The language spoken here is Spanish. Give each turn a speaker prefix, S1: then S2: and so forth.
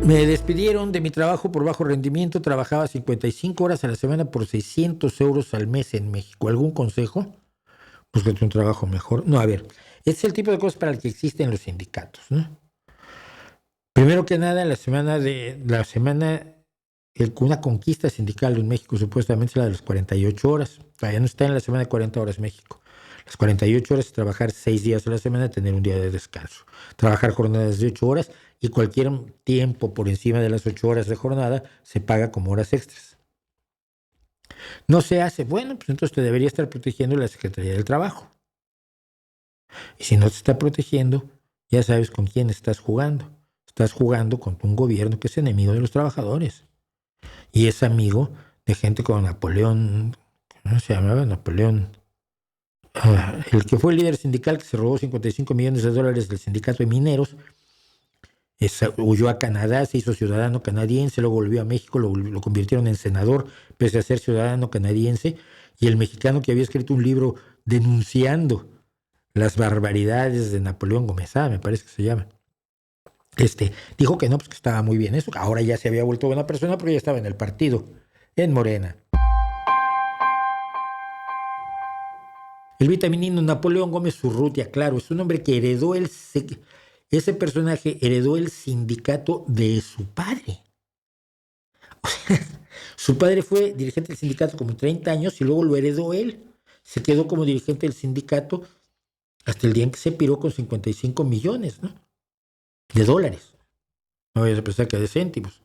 S1: Me despidieron de mi trabajo por bajo rendimiento. Trabajaba 55 horas a la semana por 600 euros al mes en México. ¿Algún consejo? Búscate un trabajo mejor. No, a ver, es el tipo de cosas para el que existen los sindicatos, ¿no? Primero que nada, una conquista sindical en México supuestamente es la de las 48 horas. Todavía no está en la semana de 40 horas México. Las 48 horas es trabajar 6 días a la semana, tener un día de descanso. Trabajar jornadas de 8 horas y cualquier tiempo por encima de las 8 horas de jornada se paga como horas extras. No se hace, bueno, pues entonces te debería estar protegiendo la Secretaría del Trabajo. Y si no te está protegiendo, ya sabes con quién estás jugando. Estás jugando con un gobierno que es enemigo de los trabajadores. Y es amigo de gente como Napoleón, ¿cómo se llamaba? Napoleón, el que fue el líder sindical que se robó 55 millones de dólares del sindicato de mineros, huyó a Canadá, se hizo ciudadano canadiense, luego volvió a México, lo convirtieron en senador, pese a ser ciudadano canadiense, y el mexicano que había escrito un libro denunciando las barbaridades de Napoleón Gómez, me parece que se llama. Dijo que no, pues que estaba muy bien eso, ahora ya se había vuelto buena persona porque ya estaba en el partido, en Morena. El vitaminino Napoleón Gómez Urrutia, claro, es un hombre que ese personaje heredó el sindicato de su padre. Su padre fue dirigente del sindicato como 30 años y luego lo heredó él. Se quedó como dirigente del sindicato hasta el día en que se piró con 55 millones, ¿no? De dólares. No vayas a pensar que de céntimos.